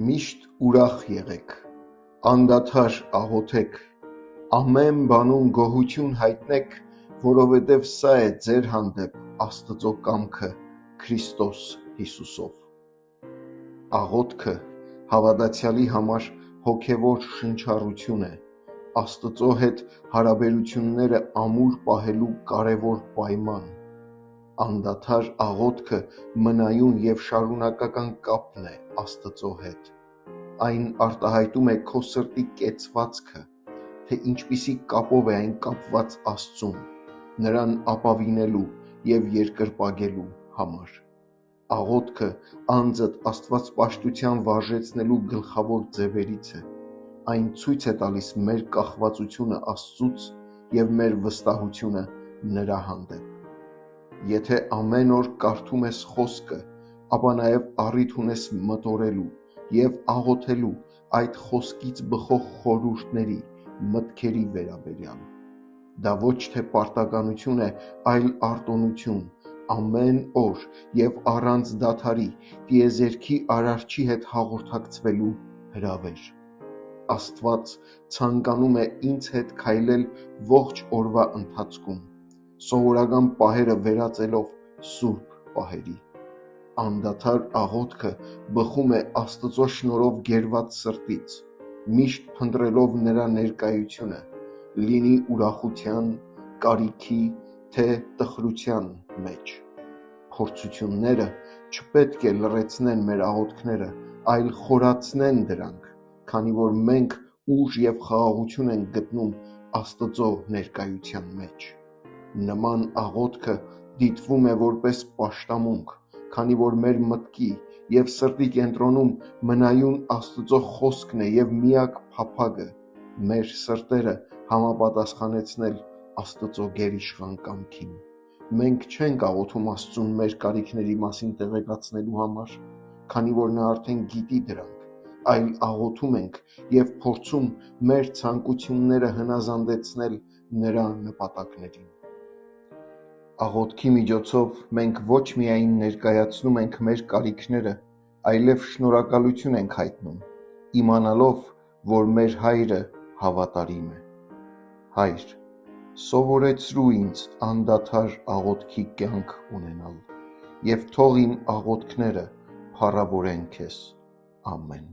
Միշտ ուրախ եղեք, անդադար աղոթեք, ամեն բանում գոհություն հայտնեք, որովհետև սա է ձեր հանդեպ Աստծո կամքը Քրիստոս Հիսուսով։ Աղոթքը հավատացյալի համար հոգևոր շնչառություն է, Աստծո հետ հարաբերությունները ամուր պահելու կարևոր պայման։ Անդադար աղոթքը մնայուն և շարունակական կապն է Աստծո հետ։ Այն արտահայտում է քո սրտի կեցվածքը, թե ինչպիսի կապով է այն կապված Աստծուն, Նրան ապավինելու և երկրպագելու համար։ Աղոթքը անձդ աստվածպաշտության վարժեցնելու գլխավոր ձևերից է։ Այն ցույց է տալիս մեր կախվածությունը Աստծուց և մեր վստահությունը Նրա հանդեպ։ Եթե ամեն օր կարդում ես խոսքը, ապա նաև առիթ ունես մտորելու և աղոթելու այդ խոսքից բխող խորհուրդների, մտքերի վերաբերյալ։ Դա ոչ թե պարտականություն է, այլ արտոնություն, ամեն օր և առանց դադարի տիեզերքի Արարչի հետ հաղորդակցվելու հրավեր։ Աստված ցանկանում է ինձ հետ քայլել ողջ օրվա ընթացքում, սովորական պահերը վերածելով սուրբ պահերի։ Անդադար աղոթքը բխում է Աստծո շնորհով գերված սրտից, միշտ փնտրելով Նրա ներկայությունը, լինի ուրախության, կարիքի, թե տխրության մեջ։ Փորձությունները չպետք է լռեցնեն մեր աղոթքները, այլ խորացնեն դրանք, քանի որ մենք ուժ և խաղաղություն ենք գտնում Աստծո ներկայության մեջ։ Նման աղոթքը դիտվում է որպես պաշտամունք, քանի որ մեր մտքի և սրտի կենտրոնում մնայուն Աստծո խոսքն է և միակ փափագը մեր սրտերը համապատասխանեցնել Աստծո գերիշխան կամքին։ Մենք չենք աղոթում Աստծուն մեր կարիքների մասին տեղեկացնելու համար, քանի որ Նա արդեն գիտի դրանք, այլ աղոթում ենք և փորձում մեր ցանկությունները հնազանդեցնել Նրա նպատակներին։ Աղոթքի միջոցով մենք ոչ միայն ներկայացնում ենք մեր կարիքները, այլև շնորհակալություն ենք հայտնում, իմանալով, որ մեր Հայրը հավատարիմ է։ Հայր, սովորեցրու ինձ անդադար աղոթքի կյանք ունենալ, և թող իմ աղոթքները փառավորեն Քեզ։ Ամեն։